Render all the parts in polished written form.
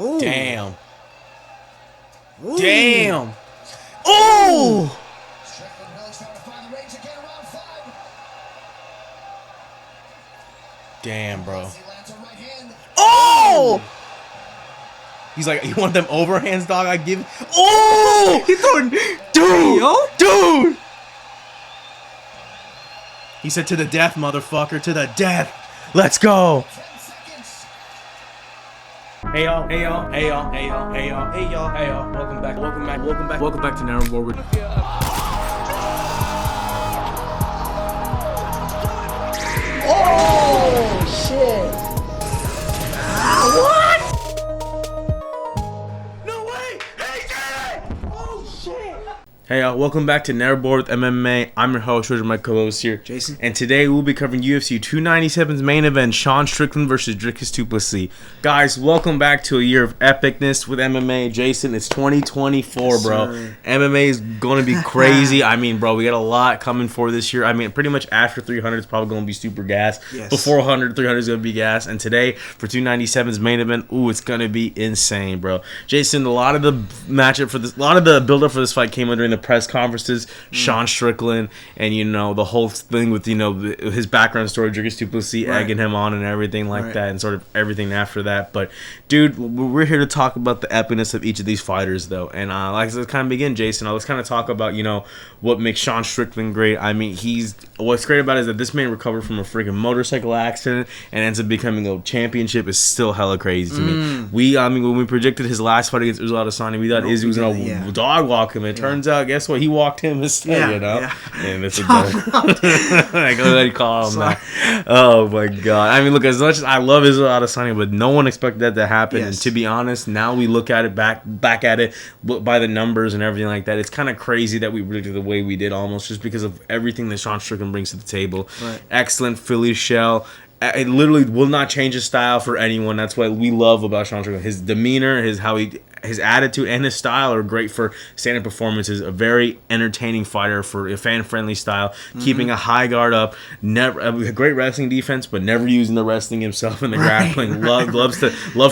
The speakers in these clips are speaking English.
Ooh. Damn. Ooh. Damn. Oh! Strickland really starting to find the range again around 5. Damn, bro. He lands a right hand. Oh! He's like, you want them overhands, dog? I give. Oh! He throwing. Dude! Yo. Dude! He said, to the death, motherfucker. To the death. Let's go. 10 seconds. Hey y'all, hey y'all, hey y'all, hey y'all, hey y'all, hey y'all, hey y'all. Welcome back, welcome back, welcome back, welcome back to Never Bored With. Oh shit! What? No way! Hey, did it! Oh shit! Hey y'all, welcome back to Never Bored With MMA. I'm your host, George, my co-host here, Jason. And today we'll be covering UFC 297's main event, Sean Strickland versus Dricus Du Plessis. Guys, welcome back to a year of epicness with MMA. Jason, it's 2024, Yes, bro. sir. MMA is going to be crazy. I mean, bro, we got a lot coming for this year. I mean, pretty much after 300 is probably going to be super gas. Yes. Before 100, 300 is going to be gas. And today, for 297's main event, ooh, it's going to be insane, bro. Jason, a lot of the matchup for this, a lot of the build-up for this fight came during the press conferences. Sean Strickland, and you know the whole thing with his background story, Dricus Du Plessis egging him on and everything like that, and sort of everything after that. But dude, we're here to talk about the epicness of each of these fighters, though. And let's kind of begin, Jason. Let's kind of talk about what makes Sean Strickland great. I mean, what's great about it is that this man recovered from a freaking motorcycle accident and ends up becoming a championship is still hella crazy to me. When we predicted his last fight against Israel Adesanya, we thought Izzy was gonna dog walk him. It turns out, guess what? He walked him instead, And it's a dog. I go ahead and call him that. Oh my god. I mean, look, as much as I love Israel Adesanya, but no one expected that to happen. Yes. And to be honest, now we look at it back at it by the numbers and everything like that. It's kind of crazy that we predicted the way we did, almost just because of everything that Sean Strickland brings to the table. Right. Excellent Philly shell. It literally will not change his style for anyone. That's what we love about Sean Strickland. His demeanor, his attitude, and his style are great for standing performances. A very entertaining fighter for a fan-friendly style, keeping a high guard up. Never a great wrestling defense, but never using the wrestling himself in the grappling. Loves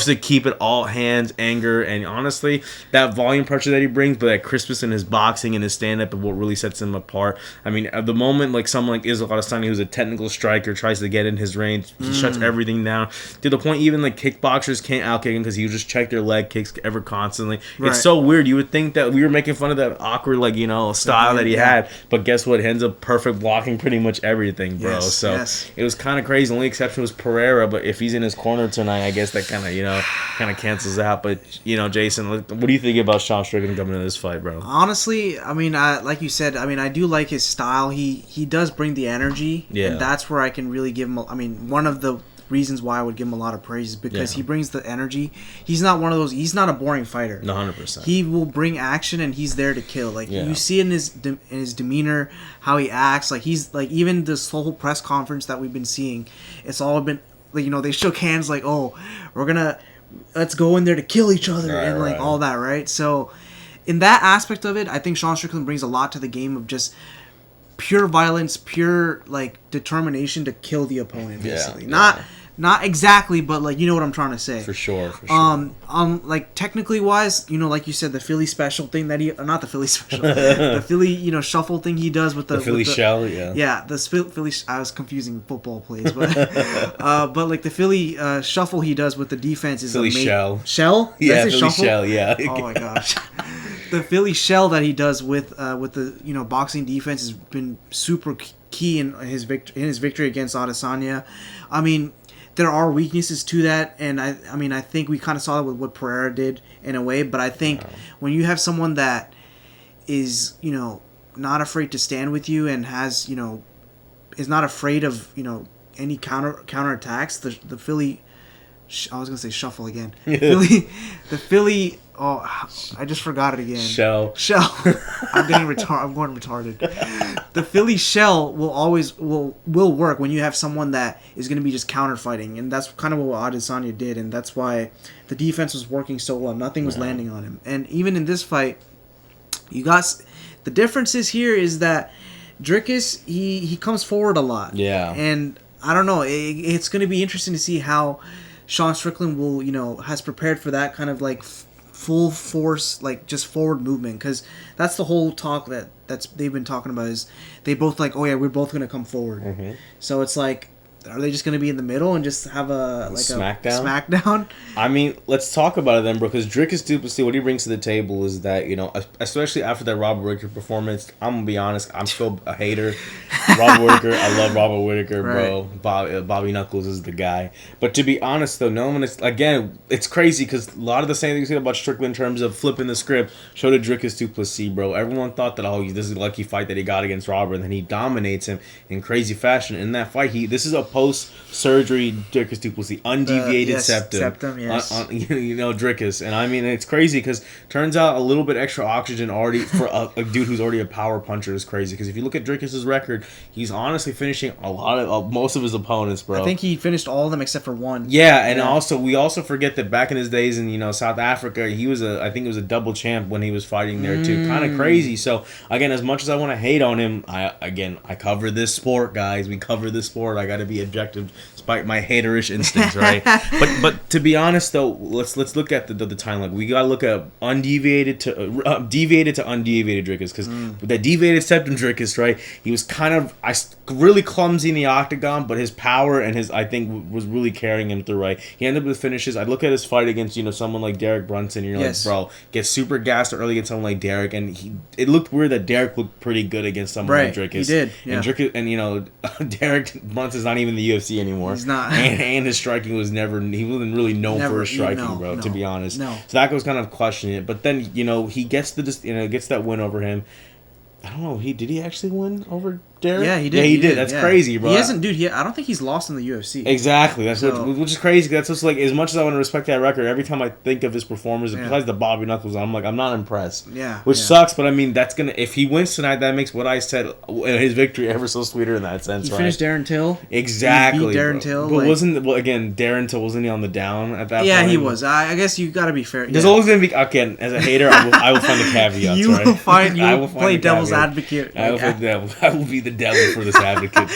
to keep it all hands, anger, and honestly, that volume pressure that he brings, but that crispness in his boxing and his stand-up, is what really sets him apart. I mean, at the moment, like someone like Israel Adesanya, who's a technical striker, tries to get in his range, he shuts everything down to the point even like kickboxers can't outkick him because he will just check their leg kicks constantly. Right. It's so weird. You would think that we were making fun of that awkward style that he had, but guess what? He ends up perfect blocking pretty much everything, bro. It was kind of crazy. The only exception was Pereira, but if he's in his corner tonight, I guess that kind of cancels out. But Jason, what do you think about Sean Strickland coming into this fight, bro? Honestly, I mean, like you said, I mean, I do like his style. He does bring the energy, and that's where I can really give him. One of the reasons why I would give him a lot of praise is because he brings the energy. He's not one of those. He's not a boring fighter. 100%. He will bring action, and he's there to kill. You see in his demeanor, how he acts. Like he's like even this whole press conference that we've been seeing, it's all been they shook hands like, oh, let's go in there to kill each other all that, right? So in that aspect of it, I think Sean Strickland brings a lot to the game of just pure violence, pure determination to kill the opponent, basically. Not exactly, but you know what I'm trying to say. For sure. Technically wise, like you said, the Philly special thing that not the Philly special, the Philly, shuffle thing he does with the Philly shell, the Philly. I was confusing football plays, but but the Philly shuffle he does with the defense is Philly amazing. Shell, Philly shuffle? Shell, Oh my gosh. The Philly shell that he does with the boxing defense has been super key in his victory against Adesanya. I mean, there are weaknesses to that, and I think we kind of saw that with what Pereira did in a way. But I think when you have someone that is not afraid to stand with you and has is not afraid of any counter attacks, the Philly. I was gonna say shuffle again. The Philly. Oh, I just forgot it again. Shell. I'm going retarded. The Philly shell will work when you have someone that is going to be just counter fighting, and that's kind of what Adesanya did, and that's why the defense was working so well. Nothing was landing on him, and even in this fight, you got the differences here is that Dricus he comes forward a lot. Yeah, and I don't know. It's going to be interesting to see how Sean Strickland will, has prepared for that kind of like full force, like just forward movement, because that's the whole talk that's they've been talking about is they both like, oh yeah, we're both gonna come forward. Mm-hmm. So it's like, are they just gonna be in the middle and just have a smackdown? I mean, let's talk about it then, bro. Because Dricus Du Plessis, what he brings to the table is that, especially after that Robert Whittaker performance, I'm gonna be honest, I'm still a hater. Robert Whittaker, I love Robert Whittaker, bro. Bobby Knuckles is the guy. But to be honest, though, no one is, again, it's crazy because a lot of the same things about Strickland in terms of flipping the script showed to Dricus Du Plessis, bro. Everyone thought that, this is a lucky fight that he got against Robert, and then he dominates him in crazy fashion. In that fight, this is a post-surgery Dricus Du Plessis, undeviated septum, yes. Dricus. And I mean, it's crazy because turns out a little bit extra oxygen already for a dude who's already a power puncher is crazy. Because if you look at Dricus's record, he's honestly finishing most of his opponents, bro. I think he finished all of them except for one. Yeah, and also we also forget that back in his days in South Africa, he was I think it was a double champ when he was fighting there too. Kind of crazy. So again, as much as I want to hate on him, I cover this sport, guys. We cover this sport. I got to be objective despite my haterish instincts, right? but to be honest though, let's look at the timeline. We gotta look at deviated to undeviated Dricus, because with that deviated septum Dricus, right? He was kind of really clumsy in the octagon, but his power and I think was really carrying him through, right? He ended up with finishes. I look at his fight against someone like Derek Brunson, and you're like, bro, gets super gassed early against someone like Derek, and it looked weird that Derek looked pretty good against someone like Dricus. He did, yeah. And Dricus, and Derek Brunson's not even in the UFC anymore. He's not. And his striking was he wasn't really known for his striking, bro. To be honest, no. So that was kind of questioning it. But then he gets gets that win over him. I don't know. Did he actually win over Derek? Yeah, he did. Yeah, he did. That's crazy, bro. He hasn't, dude. I don't think he's lost in the UFC. Exactly. That's which is crazy. That's just like, as much as I want to respect that record, every time I think of his performance, besides the Bobby Knuckles, I'm like, I'm not impressed. Yeah. Which sucks, but I mean, that's gonna, if he wins tonight, that makes what I said, his victory ever so sweeter in that sense. He finished Darren Till. Exactly. He beat Darren Till. But again, Darren Till, wasn't he on the down at that point? Yeah, he was. I guess you got to be fair. There's always gonna be, again, as a hater, I will find the caveats. You will find. You I will play devil's advocate. I will be the devil for this advocate.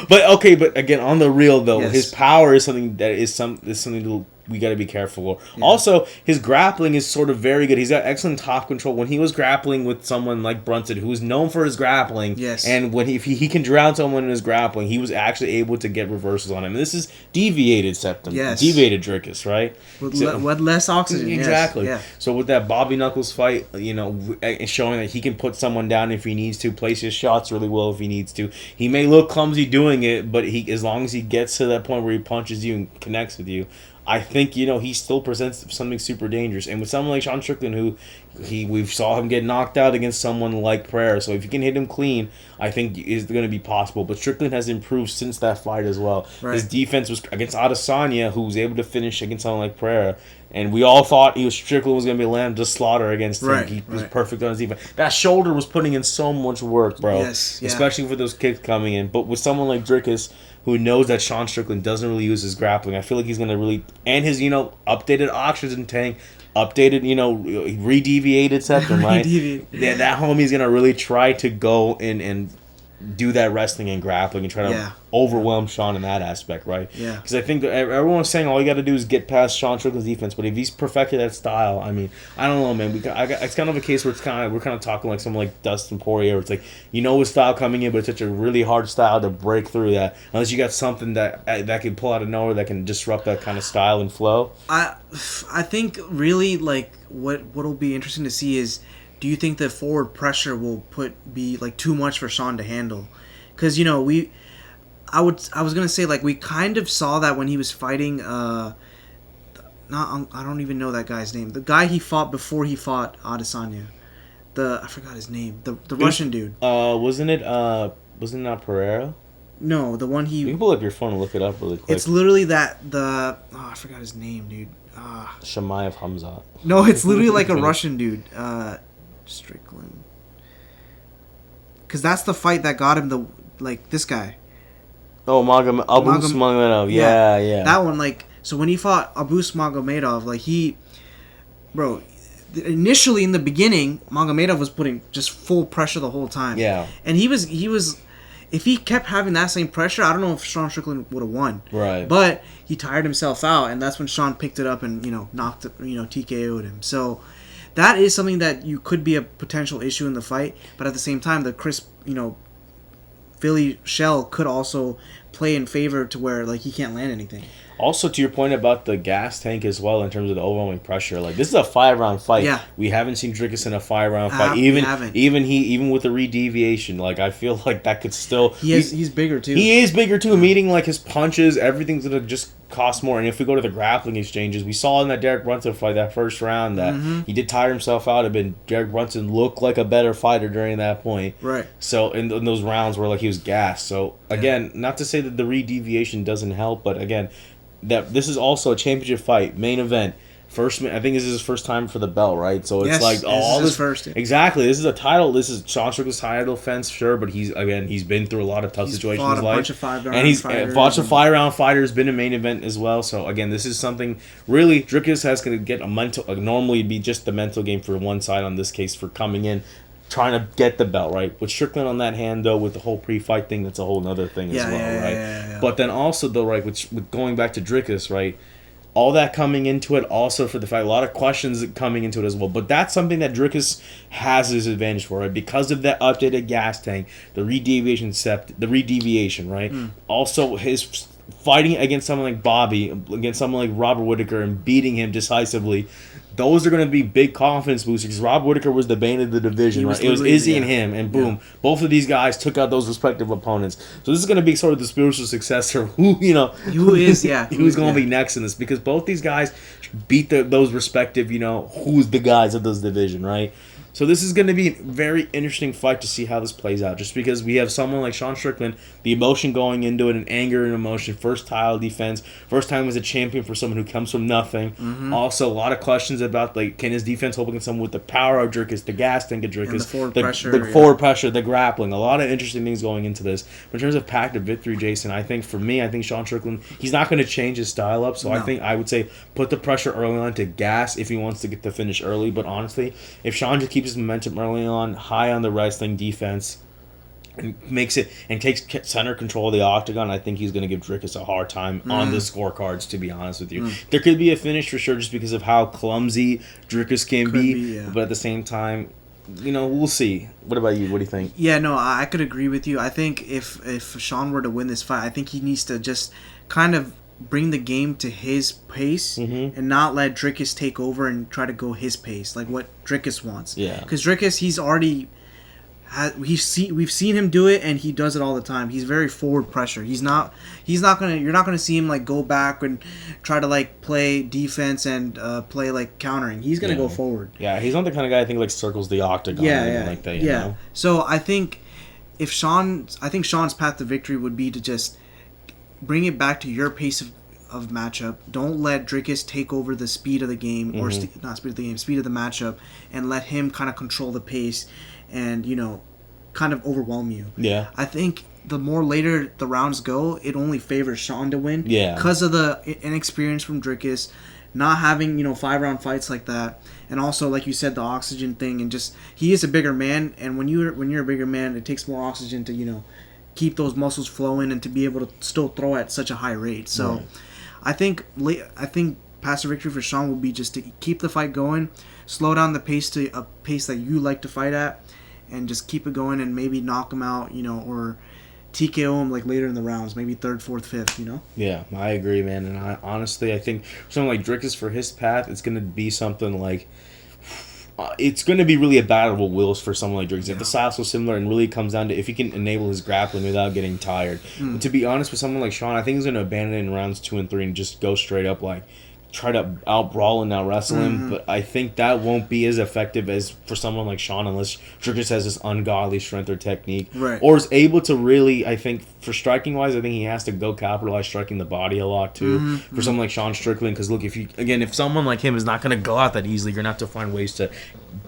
But again, on the real though, his power is something that is something we got to be careful for. Yeah. Also, his grappling is sort of very good. He's got excellent top control. When he was grappling with someone like Brunson, who is known for his grappling, and when if he can drown someone in his grappling, he was actually able to get reversals on him. And this is deviated septum, deviated Dricus, right? With less oxygen. Exactly. Yes. Yeah. So with that Bobby Knuckles fight, showing that he can put someone down if he needs to, place his shots really well if he needs to. He may look clumsy doing it, but as long as he gets to that point where he punches you and connects with you, I think he still presents something super dangerous. And with someone like Sean Strickland, who we saw him get knocked out against someone like Pereira, so if you can hit him clean, I think is going to be possible. But Strickland has improved since that fight as well. Right. His defense was against Adesanya, who was able to finish against someone like Pereira. And we all thought Strickland was going to be lamb to slaughter against him. He was perfect on his defense. That shoulder was putting in so much work, bro. Yes, yeah. Especially with those kicks coming in. But with someone like Dricus, who knows that Sean Strickland doesn't really use his grappling, I feel like he's going to really... And his, updated oxygen tank, updated, redeviated septum, right? That homie's going to really try to go in and do that wrestling and grappling and try to overwhelm Sean in that aspect, right? Yeah. Because I think that everyone's saying all you got to do is get past Sean Strickland's defense, but if he's perfected that style, I mean, I don't know, man. It's kind of a case where we're kind of talking like someone like Dustin Poirier, where it's like his style coming in, but it's such a really hard style to break through that unless you got something that can pull out of nowhere that can disrupt that kind of style and flow. I think really like what'll be interesting to see is, do you think the forward pressure will be like too much for Sean to handle? Because I was gonna say, like, we kind of saw that when he was fighting. I don't even know that guy's name. The guy he fought before he fought Adesanya. I forgot his name. The Russian dude. Wasn't it not Pereira? No, the one You can pull up your phone and look it up really quick. It's literally I forgot his name, dude. Shemaev Hamzat. No, it's literally like a Russian dude. Strickland. Because that's the fight that got him this guy. Oh, Magomedov. Yeah. That one, so when he fought Abus Magomedov, initially in the beginning, Magomedov was putting just full pressure the whole time. Yeah. And he was if he kept having that same pressure, I don't know if Sean Strickland would have won. Right. But he tired himself out, and that's when Sean picked it up and knocked TKO'd him. So that is something that you could be a potential issue in the fight. But at the same time, the crisp Philly shell could also play in favor to where like he can't land anything. Also, to your point about the gas tank as well, in terms of the overwhelming pressure, like this is a 5-round fight. Yeah. We haven't seen Dricus in a 5-round fight. We haven't. Even with the re-deviation, like I feel like that could still. He's bigger too. He is bigger too. Meaning like his punches, everything's gonna just cost more. And if we go to the grappling exchanges, we saw in that Derek Brunson fight, that first round, that he did tire himself out a bit. Derek Brunson looked like a better fighter during that point. Right. So in those rounds where like he was gassed. So again, not to say that the re-deviation doesn't help, but again, that this is also a championship fight, main event. I think this is his first time for the belt, right? So it's like all this this first. Exactly. This is a title. This is Sean Strickland's title defense, sure, but he's been through a lot of tough situations in his life. Bunch of 5-round and he's fighters fought some 5-round fighters, been in main event as well. So again, this is something really Dricus has to get a mental. Normally, be just the mental game for one side on this case for coming in, trying to get the belt, right? With Strickland on that hand, though, with the whole pre-fight thing, that's a whole other thing as well, right? Yeah. But then also, though, right, with going back to Dricus, right, all that coming into it, also for the fact, a lot of questions coming into it as well. But that's something that Dricus has his advantage for, right? Because of that updated gas tank, the re-deviation, right? Also, his fighting against someone like Bobby, against someone like Robert Whittaker, and beating him decisively. Those are going to be big confidence boosters because Rob Whittaker was the bane of the division, right? It was Izzy and him, and boom, both of these guys took out those respective opponents. So this is going to be sort of the spiritual successor who's going to be next in this, because both these guys beat those respective, who's the guys of this division, right? So this is going to be a very interesting fight to see how this plays out, just because we have someone like Sean Strickland, the emotion going into it, and anger and emotion, first title defense, first time as a champion for someone who comes from nothing. Also, a lot of questions about, like, can his defense hold against someone with the power of Dricus, the gas tank of Dricus, and the forward pressure, the grappling, a lot of interesting things going into this. But in terms of path to victory, Jason, I think Sean Strickland, he's not going to change his style up, so no. I would say put the pressure early on to gas if he wants to get the finish early. But honestly, if Sean just keeps his momentum early on, high on the wrestling defense, and takes center control of the octagon, I think he's going to give Dricus a hard time on the scorecards, to be honest with you. There could be a finish for sure just because of how clumsy Dricus can be, but at the same time, we'll see. What about you? What do you think? Yeah, no, I could agree with you. I think if Sean were to win this fight, I think he needs to just kind of bring the game to his pace and not let Dricus take over and try to go his pace, like what Dricus wants. Yeah. Because Dricus, we've seen him do it, and he does it all the time. He's very forward pressure. You're not gonna see him like go back and try to like play defense and play like countering. He's gonna go forward. Yeah, he's not the kind of guy I think like circles the octagon or anything like that. You know? So I think Sean's path to victory would be to just bring it back to your pace of matchup. Don't let Dricus take over the speed of the game, or not speed of the game, speed of the matchup, and let him kind of control the pace and, kind of overwhelm you. Yeah. I think the more later the rounds go, it only favors Sean to win. Yeah. Because of the inexperience from Dricus, not having, 5-round fights like that. And also, like you said, the oxygen thing, and just, he is a bigger man, and when you're a bigger man, it takes more oxygen to, keep those muscles flowing and to be able to still throw at such a high rate. So I think path to victory for Sean will be just to keep the fight going, slow down the pace to a pace that you like to fight at, and just keep it going and maybe knock him out, or TKO him like later in the rounds, maybe 3rd, 4th, 5th, Yeah, I agree, man. And I honestly think something like Dricus for his path, it's going to be something like it's going to be really a battle with wills for someone like Dricus. If the style's so similar, and really comes down to if he can enable his grappling without getting tired. But to be honest with someone like Sean, I think he's going to abandon it in rounds 2 and 3 and just go straight up, like try to out-brawl and out-wrestle him. But I think that won't be as effective as for someone like Sean unless Dricus has this ungodly strength or technique. Right. Or is able to really, I think, for striking-wise, I think he has to go capitalize striking the body a lot, too, for someone like Sean Strickland. Because, look, if someone like him is not going to go out that easily, you're going to have to find ways to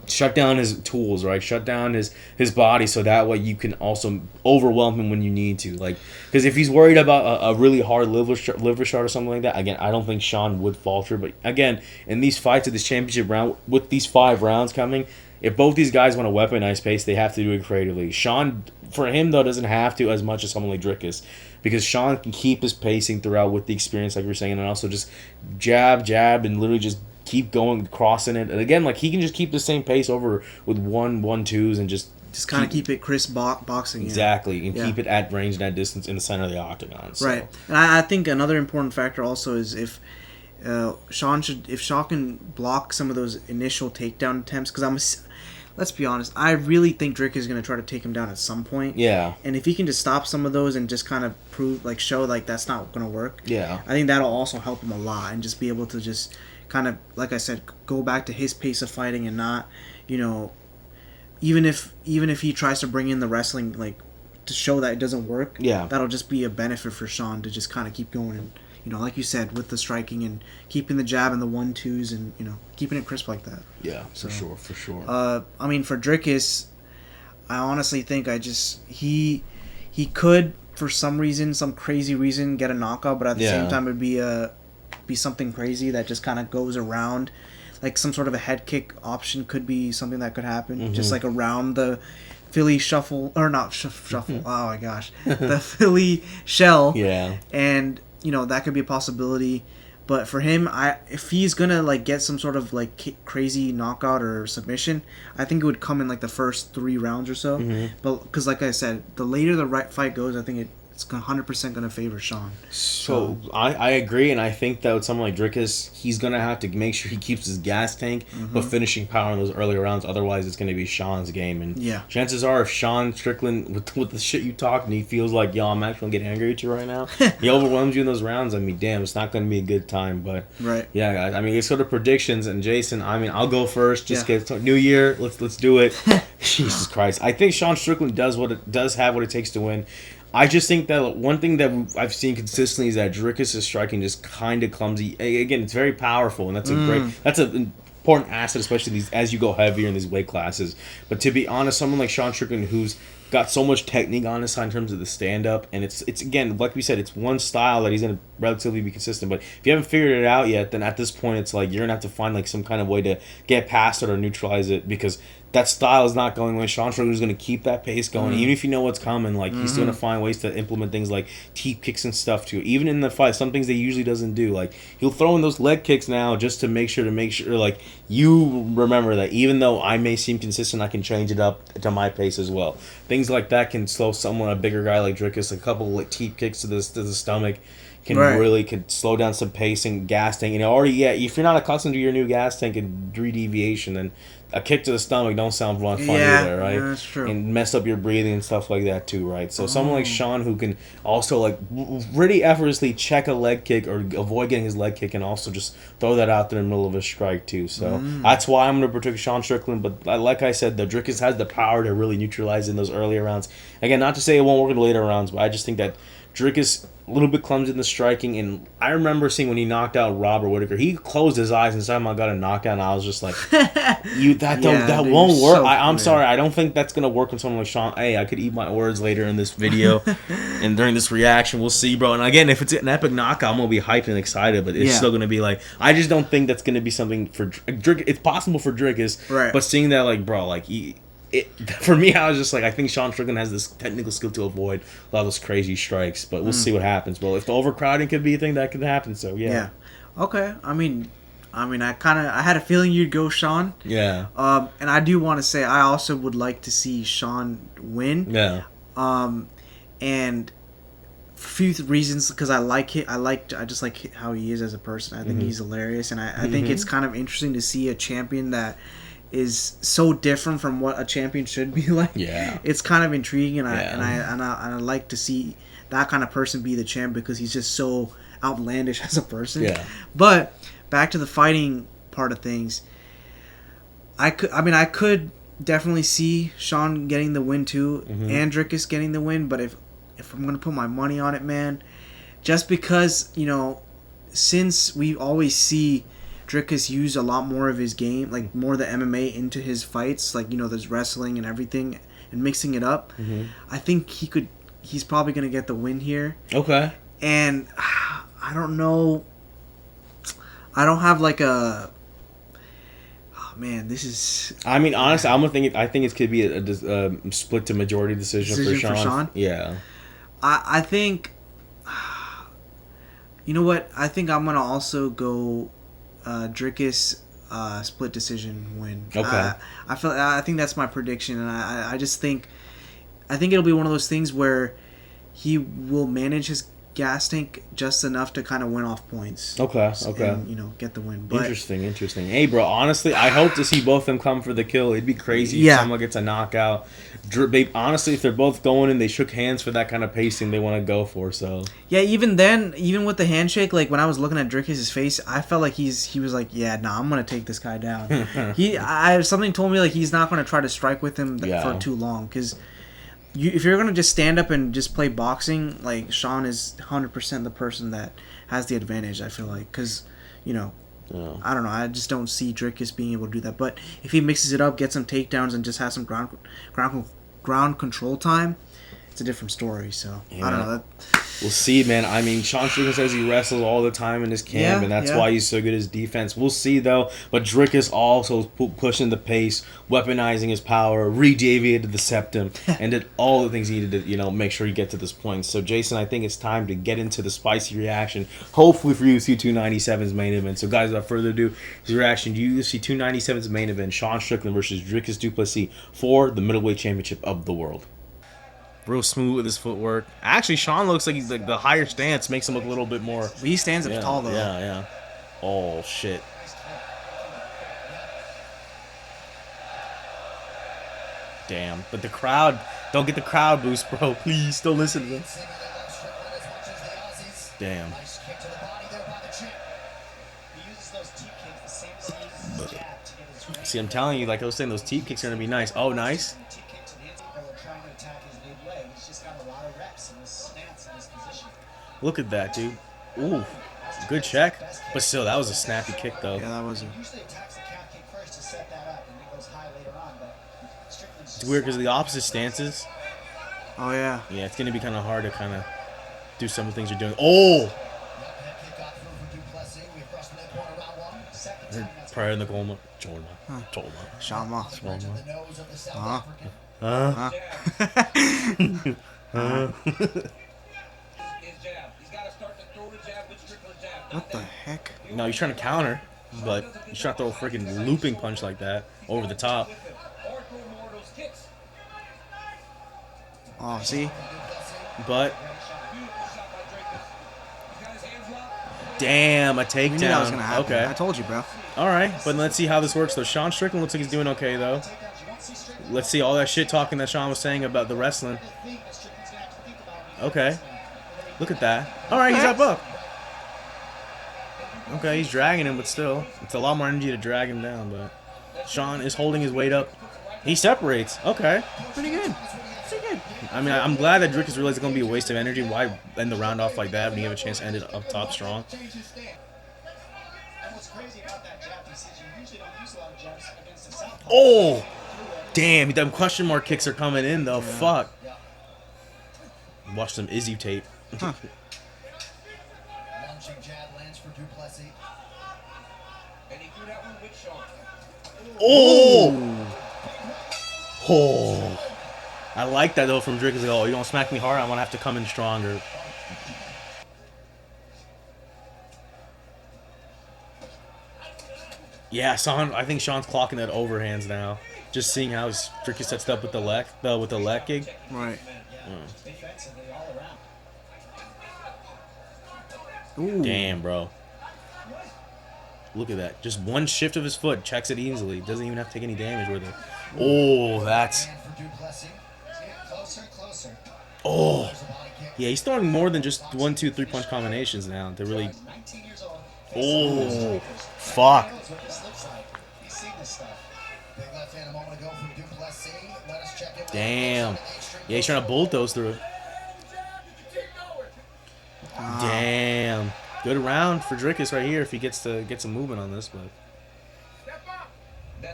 shut down his tools, right? Shut down his body so that way you can also overwhelm him when you need to. Like, because if he's worried about a really hard liver shot or something like that, again, I don't think Sean would falter. But again, in these fights of this championship round, with these 5 rounds coming, if both these guys want to weaponize pace, they have to do it creatively. Sean, for him though, doesn't have to as much as someone like Dricus, because Sean can keep his pacing throughout with the experience, like we were saying, and also just jab, and literally just keep going, crossing it. And again, like he can just keep the same pace over with 1-1-2s and just kind of keep it crisp boxing. Exactly, and keep it at range and at distance in the center of the octagon. So. Right, and I think another important factor also is if Sean can block some of those initial takedown attempts, because let's be honest, I really think Dricus is going to try to take him down at some point. Yeah. And if he can just stop some of those and just kind of show that's not going to work. Yeah. I think that'll also help him a lot, and just be able to just kind of, like I said, go back to his pace of fighting and not, even if he tries to bring in the wrestling, like, to show that it doesn't work. Yeah. That'll just be a benefit for Sean to just kind of keep going and, like you said, with the striking and keeping the jab and the 1-2s and, keeping it crisp like that. Yeah, for sure. I mean, for Dricus, I honestly think he could, for some reason, some crazy reason, get a knockout, but at the same time, it'd be something crazy that just kind of goes around. Like some sort of a head kick option could be something that could happen, just like around the Philly shuffle, or not shuffle. Oh my gosh, the Philly shell. Yeah, and that could be a possibility. But for him, if he's gonna like get some sort of like crazy knockout or submission, I think it would come in like the first 3 rounds or so. But because, like I said, the later the fight goes, I think it's 100% going to favor Sean. So I agree, and I think that with someone like Dricus, he's going to have to make sure he keeps his gas tank, but finishing power in those earlier rounds. Otherwise, it's going to be Sean's game. And chances are, if Sean Strickland, with the shit you talk, and he feels like, yo, I'm actually going to get angry at you right now, he overwhelms you in those rounds, I mean, damn, it's not going to be a good time. But, yeah, guys, I mean, it's sort of predictions. And Jason, I mean, I'll go first. Just get New Year. Let's do it. Jesus Christ. I think Sean Strickland does have what it takes to win. I just think that one thing that I've seen consistently is that Dricus' striking just kind of clumsy. Again, it's very powerful, and that's an important asset, especially as you go heavier in these weight classes. But to be honest, someone like Sean Strickland, who's got so much technique on his side in terms of the stand-up, and it's again, like we said, it's one style that he's going to relatively be consistent. But if you haven't figured it out yet, then at this point, it's like you're going to have to find like some kind of way to get past it or neutralize it, because that style is not going away. Sean Strickland is going to keep that pace going, even if you know what's coming. Like he's going to find ways to implement things like teep kicks and stuff too. Even in the fight, some things that he usually doesn't do. Like he'll throw in those leg kicks now just to make sure like you remember that even though I may seem consistent, I can change it up to my pace as well. Things like that can slow someone, a bigger guy like Dricus. A couple like teep kicks to the stomach can slow down some pace and gas tank. If you're not accustomed to your new gas tank and deviation, then a kick to the stomach don't sound fun either, right? Yeah, that's true. And mess up your breathing and stuff like that too, right? So someone like Sean, who can also like really effortlessly check a leg kick or avoid getting his leg kick, and also just throw that out there in the middle of a strike too. So that's why I'm going to protect Sean Strickland. But like I said, the Dricus has the power to really neutralize in those earlier rounds. Again, not to say it won't work in the later rounds, but I just think that Dricus a little bit clumsy in the striking, and I remember seeing when he knocked out Robert Whittaker, he closed his eyes and somehow got a knockdown, and I was just like, that won't work. I'm sorry, I don't think that's gonna work on someone like Sean. Hey, I could eat my words later in this video and during this reaction, we'll see, bro. And again, if it's an epic knockout, I'm gonna be hyped and excited, but it's still gonna be like, I just don't think that's gonna be something for Dricus. It's possible for Dricus, right? But seeing that, like, bro, like for me, I was just like, I think Sean Strickland has this technical skill to avoid a lot of those crazy strikes, but we'll see what happens. Well, if the overcrowding could be a thing, that could happen. So yeah. Okay. I mean, I had a feeling you'd go Sean. Yeah. And I do want to say I also would like to see Sean win. Yeah. And for a few reasons, because I just like how he is as a person. I think he's hilarious, and I think it's kind of interesting to see a champion that is so different from what a champion should be like. Yeah, it's kind of intriguing, and I like to see that kind of person be the champ, because he's just so outlandish as a person. Yeah. But back to the fighting part of things, I could definitely see Sean getting the win too, and Dricus getting the win. But if I'm gonna put my money on it, man, just because since we always see Dricus use a lot more of his game, like more of the MMA into his fights, like there's wrestling and everything, and mixing it up. I think he's probably gonna get the win here. Okay. And I don't know. I don't have like a. Oh Man, this is I mean, honestly, I think it could be a split to majority decision for Sean. Yeah. I think. You know what? I think I'm gonna also go Dricus split decision win. Okay. I think that's my prediction, and I just think it'll be one of those things where he will manage his gas tank just enough to kind of win off points. Okay. And, get the win. But, Interesting. Hey, bro, honestly, I hope to see both of them come for the kill. It'd be crazy if someone gets a knockout. Honestly, if they're both going and they shook hands for that kind of pacing they want to go for, so. Yeah, even then, even with the handshake, like when I was looking at Dricus' face, I felt like he was like, yeah, nah, I'm gonna take this guy down. Something told me like he's not gonna try to strike with him for too long, because if you're gonna just stand up and just play boxing, like Sean is 100% the person that has the advantage. I feel like, because I don't know, I just don't see Dricus being able to do that. But if he mixes it up, gets some takedowns, and just has some ground control time, it's a different story. So I don't know. We'll see, man. I mean, Sean Strickland says he wrestles all the time in his camp, and that's why he's so good at his defense. We'll see, though. But Dricus also pushing the pace, weaponizing his power, re-deviated the septum, and did all the things he needed to, make sure you get to this point. So, Jason, I think it's time to get into the spicy reaction, hopefully for UFC 297's main event. So, guys, without further ado, his reaction to UFC 297's main event, Sean Strickland versus Dricus Du Plessis for the middleweight championship of the world. Real smooth with his footwork. Actually, Sean looks like he's like the higher stance makes him look a little bit more. He stands up tall though. Yeah. Oh shit. Damn. But the crowd, don't get the crowd boost, bro. Please don't listen to them. Damn. See, I'm telling you, like I was saying, those teep kicks are gonna be nice. Oh, nice. Look at that, dude. Ooh, good check. But still, that was a snappy kick, though. Yeah, that was a... It's weird because of the opposite stances. Oh, yeah. Yeah, it's going to be kind of hard to kind of do some of the things you're doing. Oh! Prior in the Golma. Jolma. What the heck? No, he's trying to counter, but he's trying to throw a freaking looping punch like that over the top. Oh, see? But damn, a takedown. You knew that was gonna happen. Okay. I told you, bro. All right, but let's see how this works, though. Sean Strickland looks like he's doing okay, though. Let's see all that shit talking that Sean was saying about the wrestling. Okay. Look at that. All right, he's up. Okay, he's dragging him, but still. It's a lot more energy to drag him down, but Sean is holding his weight up. He separates. Okay. Pretty good. I mean, I'm glad that Dricus realized it's going to be a waste of energy. Why end the round off like that when you have a chance to end it up top strong? Oh! Damn, them question mark kicks are coming in, though. Yeah. Fuck. Watch some Izzy tape. Huh. Oh! Oh! I like that though from Dricus. Like, oh, you don't smack me hard, I'm gonna have to come in stronger. Yeah, I think Sean's clocking that overhands now. Just seeing how Dricus sets up with the leg kick. Right. Ooh. Damn, bro. Look at that. Just one shift of his foot checks it easily. Doesn't even have to take any damage with it. Oh, that's... Oh. Yeah, he's throwing more than just 1, 2, 3 punch combinations now. They're really... Oh. Fuck. Damn. Yeah, he's trying to bulldoze through it. Damn. Good round for Dricus right here if he gets to get some movement on this, but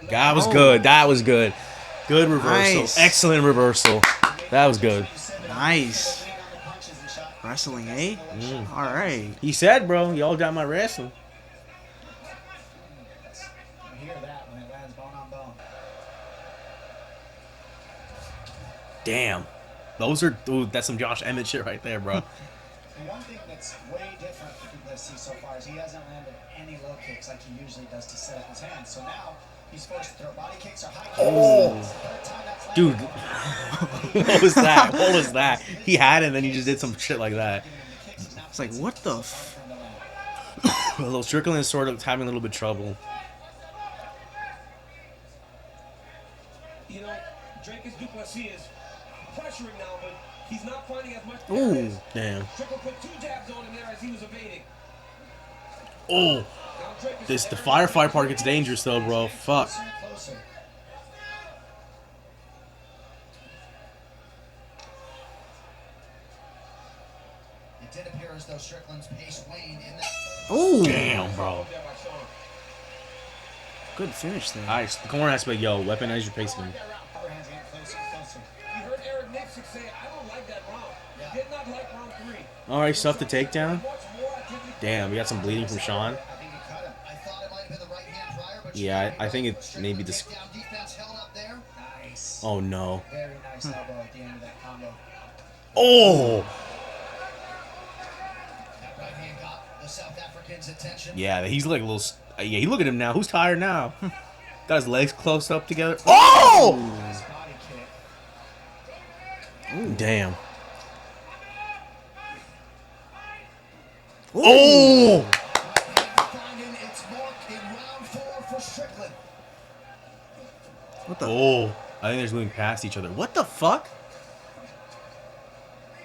that was good. That was good. Good reversal. Nice. Excellent reversal. That was good. Nice. Wrestling, eh? All right. He said, bro, y'all got my wrestling. Damn. Those are, dude, that's some Josh Emmett shit right there, bro. The one thing that's way different for Du Plessis so far is he hasn't landed any low kicks like he usually does to set up his hands. So now he's forced to throw body kicks or high kicks. Oh. It's the third time that's landed. Dude. What was that? What was that? He had it and then he just did some shit like that. It's like, what the f... Although Strickland is sort of having a little bit of trouble. You know, Dricus Du Plessis is pressuring now, but he's not finding as much. Ooh. Damn. Strickland put 2 jabs on him there as he was evading. Oh. Now Dricus This, is the every- firefight part gets dangerous though, bro. Fuck. Closer and closer. It did appear as though Strickland's pace waned in that. Oh, Damn, bro. There by Sean. good finish there. Alright, the corner has to be like, yo, weaponize your pacing. Other hands getting closer and closer. You heard Eric Nixon say, I don't like that round. He did not like round 3. Alright, stuff the takedown. Much more activity. Damn, we got some bleeding from Sean. I think he cut him. I thought it might have been the right hand prior, but Yeah, I think it maybe this. takedown defense held up there. Nice. Oh no. Very nice elbow at the end of that combo. Oh. That right hand got the South African's attention. Yeah, he's like a little. Yeah, he look at him now. Who's tired now? Got his legs close up together. Oh! Nice body kick. Damn. Oh! Finding its mark in round 4 for Strickland. What the... Oh! I think they're just moving past each other. What the fuck?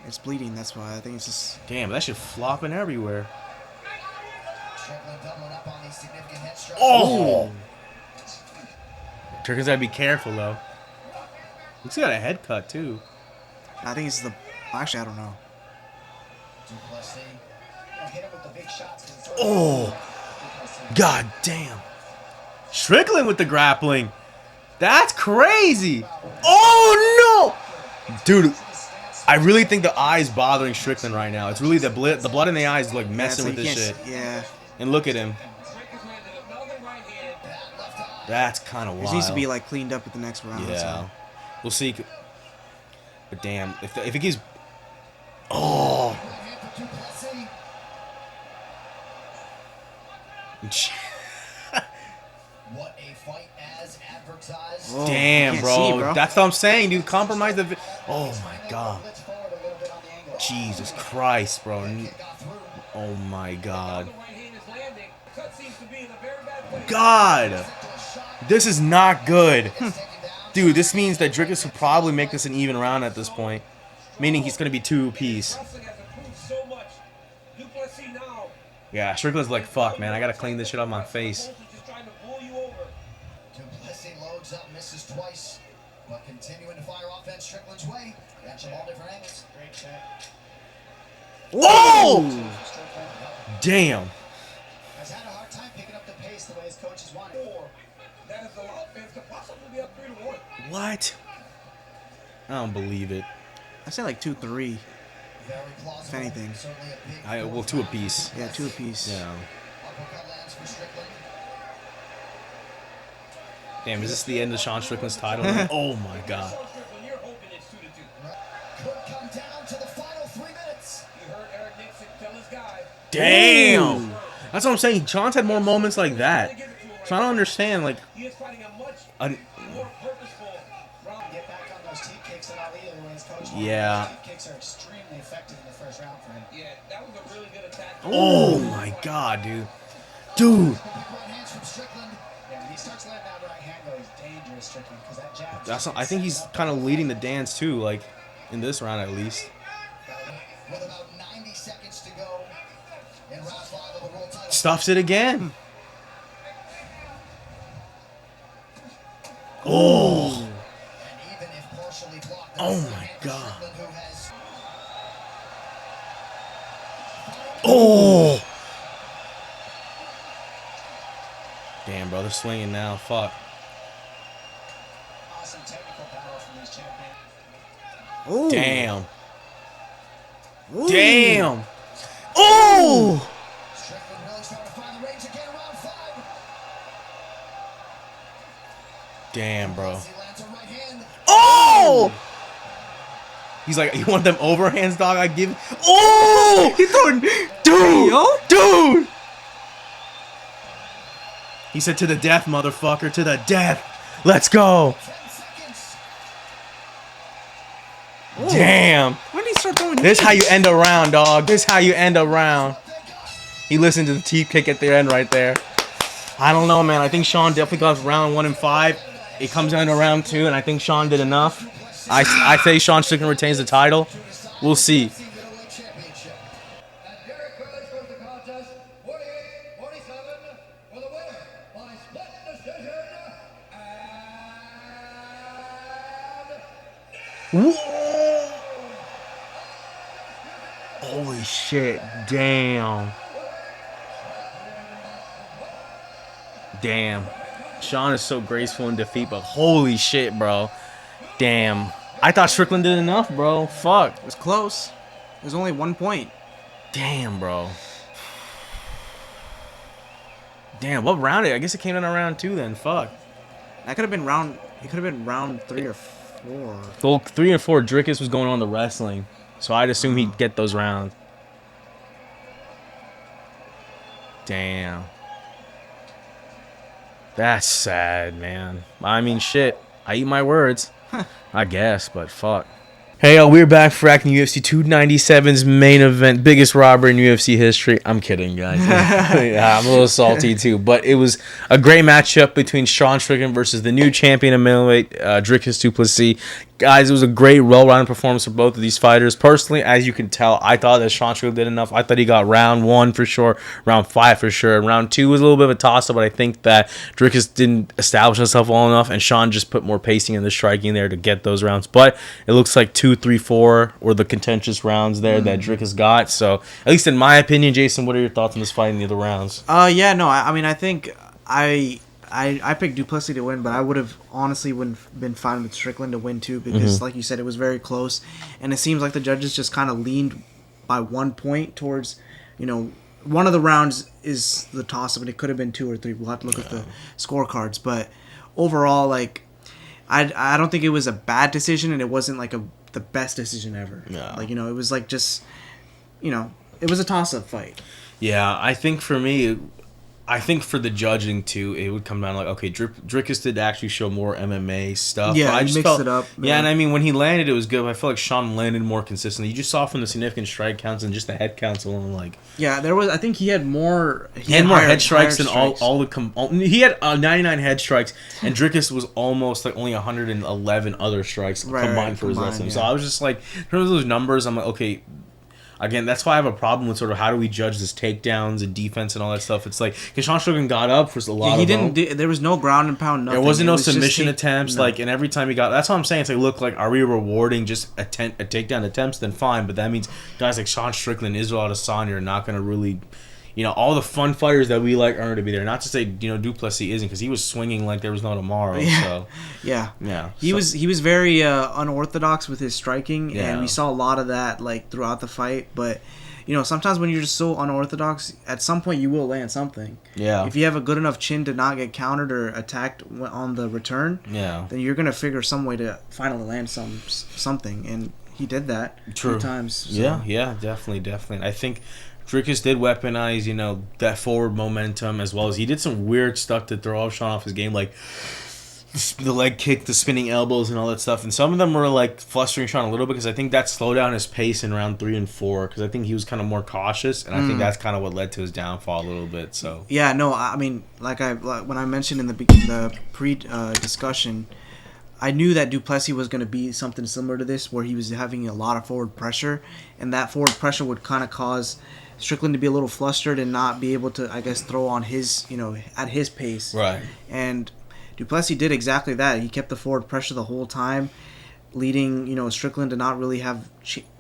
It's bleeding, that's why. I think it's just... Damn, that shit flopping everywhere. Strickland doubling up on these significant head strikes. Oh! Turkins gotta be careful though. Looks like he got a head cut too. I think it's the... Actually, I don't know. Du Plessis. Hit him with the big shots 'cause it's Oh! God damn. Strickland with the grappling. That's crazy. Oh no! Dude, I really think the eye's bothering Strickland right now. It's really the blood in the eyes is like messing Yeah, with it's this like shit. you can't s- And look at him. Dricus landed another right hand. That left eye. That's kind of Yeah. wild. It needs to be, like, cleaned up at the next round. Yeah. So. We'll see. But damn, if it keeps. Oh. Right hand for Du Plessis. What a fight as advertised. Oh, Damn, can't bro. see, bro. That's what I'm saying, dude. Compromise the. Oh my god. Blitz forward a little bit on the angle. Jesus Christ, bro. Kick got through. Oh my god. The right hand is landing. Cut seems to be in a very bad place. God. To a shot. This is not good. Taken down. Dude, this means that Dricus will probably make this an even round at this point. Meaning he's going to be 2-piece. Wrestling has improved so much. Du Plessis now. Yeah, Strickland's like, fuck, man. I got to clean this shit off my face. Just trying to pull you over. Du Plessis loads up, misses twice, but continuing to fire offense Strickland's way. Catch them all different angles. Great check. Oh! Strickland Damn. has had a hard time picking up the pace the way his coaches wanted. Or that is the offense to possibly be up 3-1. What? I don't believe it. I say, like, 2-3. Very plausible. If anything. Certainly a big Well, fourth 2 round. apiece. Yeah, 2 apiece. Yeah. Uppercut lands for Strickland. Damn, is this the end of Sean Strickland's title? Oh my god. Sean Strickland, you're hoping it's 2-2. Could come down to the final 3 minutes. You heard Eric Nixon tell his guy. Damn. That's what I'm saying. Sean's had more moments like that. So I don't understand, like, He is fighting a much un- more purposeful round. Get back on those teep kicks that Ali the way his coach wanted. Yeah. Teep kicks are extremely effective in the first round for him. Yeah, that was a really good attack. oh my god, dude. Dude. Big right hands from Strickland. Yeah, when he starts letting that right hand go, he's dangerous, Strickland, because that jab. That's I think he's kind of leading the dance too, like in this round at least. With about 90 seconds to go in round 5 of the world title. Stuffs it again. Oh. And even if partially blocked, Oh there's my right hand for God. Strickland, who has Oh. Damn, bro, they're swinging now. Fuck. awesome technical power from these champions. Oh. Damn. Ooh. Damn. Oh. Strickland really starting to find the range again, round 5. Damn, bro. He lands a right hand. Oh. He's like, you want them overhands, dog? I give. Oh, He throwing, dude, yo. dude. He said, "To the death, motherfucker, to the death. Let's go." 10 seconds. Damn. When did he start throwing? This how you knees? end a round, dog. This how you end a round. He listened to the teeth kick at the end right there. I don't know, man. I think Sean definitely got round 1 and 5. It comes down to round 2, and I think Sean did enough. I say Sean Strickland retains the title. We'll see. Middleweight championship. And Derek Burns goes the contest 48-47 for the win by split decision. And Whoa. Holy shit. Damn. Damn. Sean is so graceful in defeat, but holy shit, bro. Damn. I thought Strickland did enough, bro. Fuck. It was close. It was only 1 point. Damn, bro. Damn, what round? I guess it came down to round 2 then. Fuck. That could have been round. It could have been round 3 or 4. Well, 3 and 4, Dricus was going on the wrestling. So I'd assume he'd get those rounds. Damn. That's sad, man. I mean, shit. I eat my words. I guess, but fuck. Hey, yo, we're back for Acting UFC 297's main event. Biggest robbery in UFC history. I'm kidding, guys. Yeah, I'm a little salty, too. But it was a great matchup between Sean Strickland versus the new champion of middleweight, Dricus Du Plessis. Guys, it was a great, well-rounded performance for both of these fighters. Personally, as you can tell, I thought that Sean Strickland did enough. I thought he got round 1 for sure, round 5 for sure. Round 2 was a little bit of a toss-up, but I think that Dricus didn't establish himself well enough, and Sean just put more pacing and the striking there to get those rounds. But it looks like 2, 3, 4 were the contentious rounds there that Dricus got. So, at least in my opinion, Jason, what are your thoughts on this fight in the other rounds? Yeah, no, I mean, I think I picked Du Plessis to win, but I would have honestly been fine with Strickland to win too, because like you said, it was very close, and it seems like the judges just kind of leaned by 1 point towards, one of the rounds is the toss-up, and it could have been 2 or 3. We'll have to look at the scorecards, but overall, like, I don't think it was a bad decision, and it wasn't like the best decision ever. Yeah. Like, it was like just, it was a toss-up fight. Yeah, I think for me, for the judging too, it would come down to like, okay, Dricus did actually show more MMA stuff. Yeah, but I he just mixed it up. Yeah, and I mean, when he landed, it was good. But I feel like Sean landed more consistently. You just saw from the significant strike counts and just the head counts alone, like. Yeah, there was. I think he had more. He had more higher- head strikes higher than strikes. all the. He had 99 head strikes, and Dricus was almost like only 111 other strikes combined for his wrestling. yeah. So I was just like, in terms of those numbers, I'm like, okay. Again, that's why I have a problem with sort of how do we judge this takedowns and defense and all that stuff. It's like, because Sean Strickland got up for a lot Yeah, he of didn't. them. There was no ground and pound. Nothing. There wasn't It no was just submission attempts, no. like, and every time he got, that's what I'm saying. It's like, look, like, are we rewarding just a takedown attempts? Then fine, but that means guys like Sean Strickland, Israel Adesanya are not going to really, all the fun fighters that we like aren't to be there. Not to say, Du Plessis isn't, because he was swinging like there was no tomorrow. Yeah. So Yeah. He was very unorthodox with his striking, Yeah. and we saw a lot of that like throughout the fight. But sometimes when you're just so unorthodox, at some point you will land something. Yeah. If you have a good enough chin to not get countered or attacked on the return, Yeah. then you're gonna figure some way to finally land something, and he did that a few times. So. Yeah, definitely. I think Dricus did weaponize, that forward momentum, as well as he did some weird stuff to throw Sean off his game, like the leg kick, the spinning elbows, and all that stuff. And some of them were like flustering Sean a little bit, because I think that slowed down his pace in round 3 and 4, because I think he was kind of more cautious, and I think that's kind of what led to his downfall a little bit. So yeah, no, I mean, when I mentioned in the pre-discussion, I knew that Du Plessis was going to be something similar to this, where he was having a lot of forward pressure, and that forward pressure would kind of cause Strickland to be a little flustered and not be able to, I guess, throw on his, at his pace. Right. And Du Plessis did exactly that. He kept the forward pressure the whole time, leading, Strickland to not really have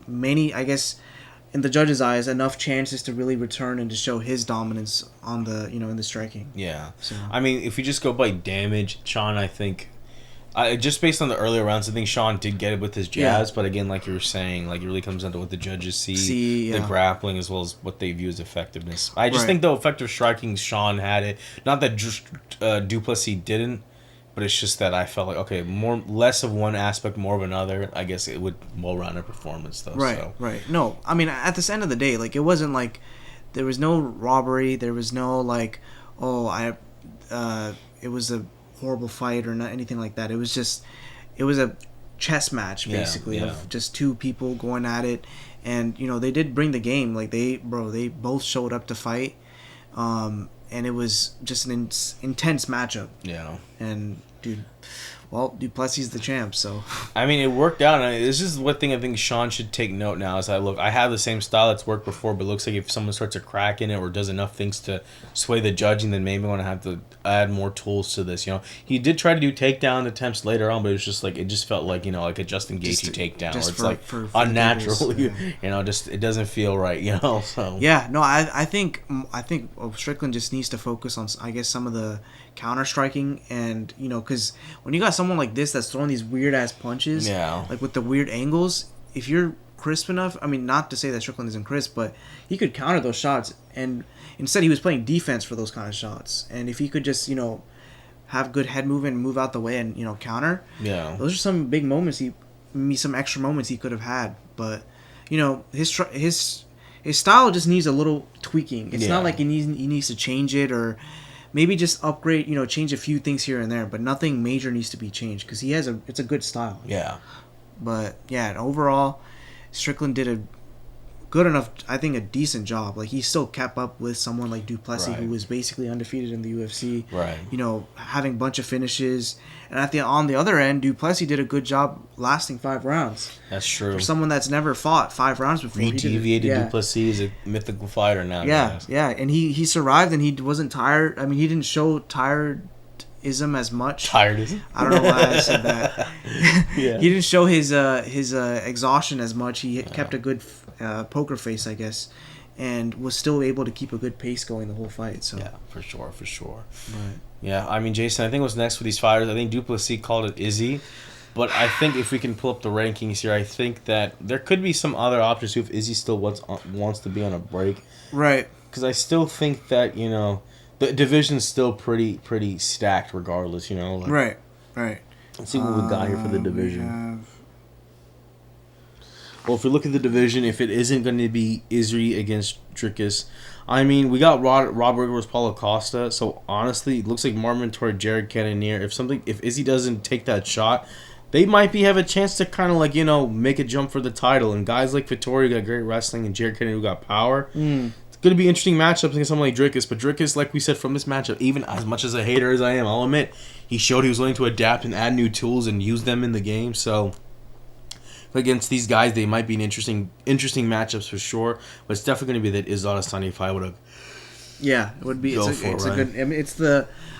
many, I guess, in the judges' eyes, enough chances to really return and to show his dominance on the, in the striking. Yeah. So. I mean, if we just go by damage, Sean, I think, just based on the earlier rounds, I think Sean did get it with his jabs, but again, like you were saying, like it really comes down to what the judges see the grappling, as well as what they view as effectiveness. I just think, though, effective striking, Sean had it. Not that Du Plessis didn't, But it's just that I felt like, okay, less of one aspect, more of another. I guess it would well-rounded performance, though. Right, so. right. No, I mean, at this end of the day, like, it wasn't like there was no robbery. There was no, like, it was a horrible fight or not anything like that. It was a chess match, basically, of just two people going at it. And, you know, they did bring the game. Like, they both showed up to fight. And it was just an intense matchup. Yeah. And, dude, well, Du Plessis is the champ, so. I mean, it worked out. And this is one thing I think Sean should take note now. Is I have the same style that's worked before, but it looks like if someone starts to crack in it or does enough things to sway the judging, then maybe I want to have to add more tools to this. You know, he did try to do takedown attempts later on, but it was just like, it just felt like, you know, like a Justin Gaethje takedown, where it's like for unnatural. Yeah. You know, just it doesn't feel right. You know, so yeah, no, I think Strickland just needs to focus on, I guess, some of the counter striking, and, you know, because when you got someone like this that's throwing these weird ass punches, like with the weird angles, if you're crisp enough, I mean, not to say that Strickland isn't crisp, but he could counter those shots, and instead he was playing defense for those kind of shots. And if he could just, you know, have good head movement and move out the way and, you know, counter, those are some big moments, some extra moments he could have had. But, you know, his style just needs a little tweaking. It's not like he needs to change it, or maybe just upgrade, you know, change a few things here and there, but nothing major needs to be changed because it's a good style. Yeah. But yeah, overall, Strickland did a good enough, I think, a decent job. Like, he still kept up with someone like Du Plessis, who was basically undefeated in the UFC. Right. You know, having a bunch of finishes. And on the other end, Du Plessis did a good job lasting 5 rounds. That's true. For someone that's never fought 5 rounds before. He deviated. Du Plessis is a mythical fighter now. Yeah, yeah. And he survived, and he wasn't tired. I mean, he didn't show tiredism as much. Tiredism? I don't know why I said that. He didn't show his exhaustion as much. He kept a good poker face, I guess, and was still able to keep a good pace going the whole fight. So yeah, for sure. Right. Yeah, I mean, Jason, I think what's next for these fighters, I think Du Plessis called it Izzy, but I think if we can pull up the rankings here, I think that there could be some other options too if Izzy still wants to be on a break. Right. Because I still think that, you know, the division's still pretty stacked regardless, you know. Like, right. Let's see what we got here for the division. Well, if we look at the division, if it isn't going to be Izzy against Dricus, I mean, we got Robert versus Paulo Costa. So honestly, it looks like Marvin toward Jared Cannonier. If Izzy doesn't take that shot, they might have a chance to kind of, like, you know, make a jump for the title. And guys like Vittori got great wrestling, and Jared Cannonier got power. It's going to be interesting matchups against someone like Dricus. But Dricus, like we said from this matchup, even as much as a hater as I am, I'll admit, he showed he was willing to adapt and add new tools and use them in the game. So against these guys, they might be an interesting matchups for sure. But it's definitely going to be that Adesanya fight would have. Yeah, it would be. It's a good. I mean,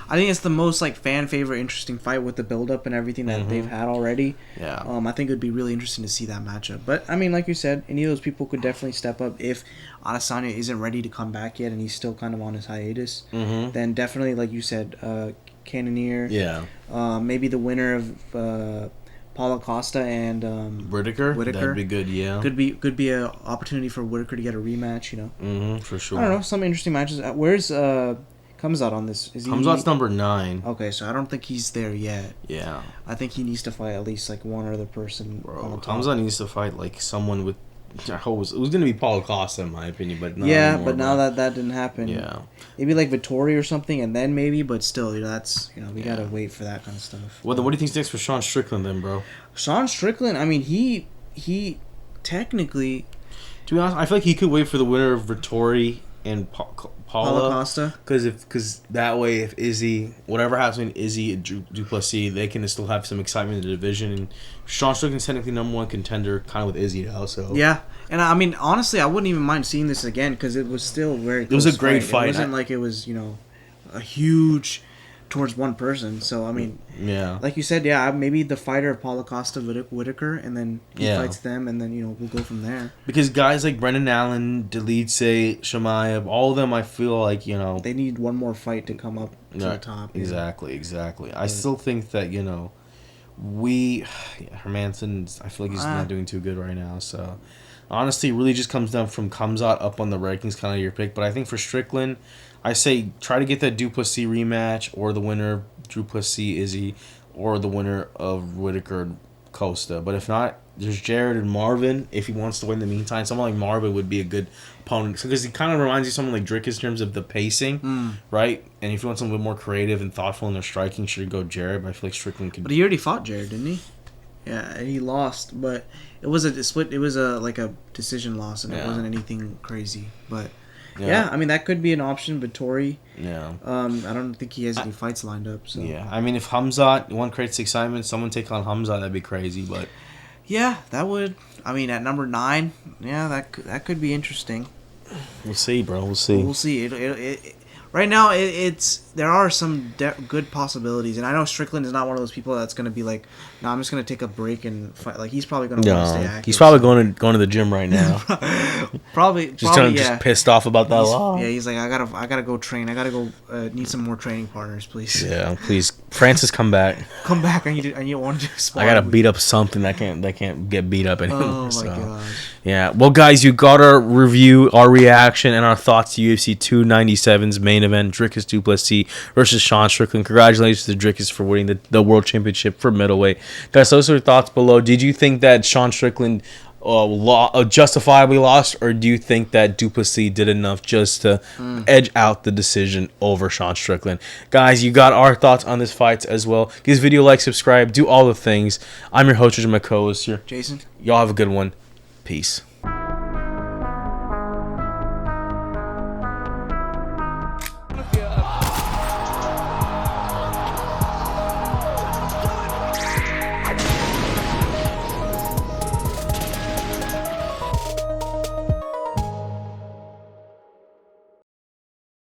I think it's the most, like, fan favorite, interesting fight with the build up and everything that they've had already. Yeah. I think it would be really interesting to see that matchup. But I mean, like you said, any of those people could definitely step up if Adesanya isn't ready to come back yet and he's still kind of on his hiatus. Then definitely, like you said, Cannonier. Yeah. Maybe the winner of Paulo Costa and Whitaker. That'd be good. Yeah. Could be a opportunity for Whitaker to get a rematch. You know. For sure. I don't know, some interesting matches. Where's Khamzat on this? Khamzat's number 9. Okay, so I don't think he's there yet. Yeah. I think he needs to fight at least, like, one other person. Bro, Khamzat needs to fight, like, someone with. It was going to be Paulo Costa in my opinion, but not anymore, but now that didn't happen. Yeah. Maybe like Vittori or something, and then maybe, but still, you know, that's, you know, we gotta wait for that kind of stuff. Well, then what do you think's next for Sean Strickland then, bro? Sean Strickland, I mean, he technically. To be honest, I feel like he could wait for the winner of Vittori and Paulo Costa. Because that way, if Izzy, whatever happens in Izzy and Du Plessis, they can still have some excitement in the division. And Sean Strickland's technically number 1 contender, kind of with Izzy now. So yeah, and I mean, honestly, I wouldn't even mind seeing this again because it was still very close. It was a great fight. It wasn't like it was, you know, a huge towards one person. So I mean, yeah, like you said, yeah, maybe the fighter of Paulo Costa Whitaker, and then he fights them, and then, you know, we'll go from there. Because guys like Brendan Allen, Delitse, Shamaev, all of them, I feel like, you know, they need one more fight to come up to the top. Exactly. I still think that, you know, Hermanson, I feel like he's not doing too good right now. So Honestly, it really just comes down from Khamzat up on the rankings, kind of your pick. But I think for Strickland, I say try to get that Du Plessis rematch, or the winner Du Plessis Izzy, or the winner of Whitaker Costa. But if not, there's Jared and Marvin. If he wants to win in the meantime, someone like Marvin would be a good opponent because he kind of reminds you of someone like Dricus in terms of the pacing, right? And if you want someone a bit more creative and thoughtful in their striking, should go Jared. But I feel like Strickland could. But he already fought Jared, didn't he? Yeah, and he lost, but it was a split. It was a decision loss, and it wasn't anything crazy. But yeah, I mean that could be an option. But Tori, I don't think he has any fights lined up. So yeah, I mean if Khamzat one creates excitement, someone take on Khamzat, that'd be crazy. But yeah, that would. I mean at number 9, yeah, that could be interesting. We'll see, bro. We'll see. We'll see. Right now, there are some good possibilities, and I know Strickland is not one of those people that's going to be like, no, I'm just going to take a break and fight. Like he's probably going to want to stay active. He's probably going to the gym right now. just pissed off about that law. Yeah, he's like, I gotta go train. I gotta go. Need some more training partners, please. Yeah, please, Francis, come back. Come back. I need want to do spar. I gotta beat up something that can't get beat up anymore. Oh my gosh. Yeah. Well, guys, you got our review, our reaction, and our thoughts to UFC 297's main event: Dricus Du Plessis versus Sean Strickland. Congratulations to Dricus for winning the world championship for middleweight. Guys, those are your thoughts below. Did you think that Sean Strickland justifiably lost, or do you think that Du Plessis did enough just to edge out the decision over Sean Strickland? Guys, you got our thoughts on this fight as well. Give this video a like, subscribe, do all the things. I'm your host, and my co-host here, Jason. Y'all have a good one. Peace.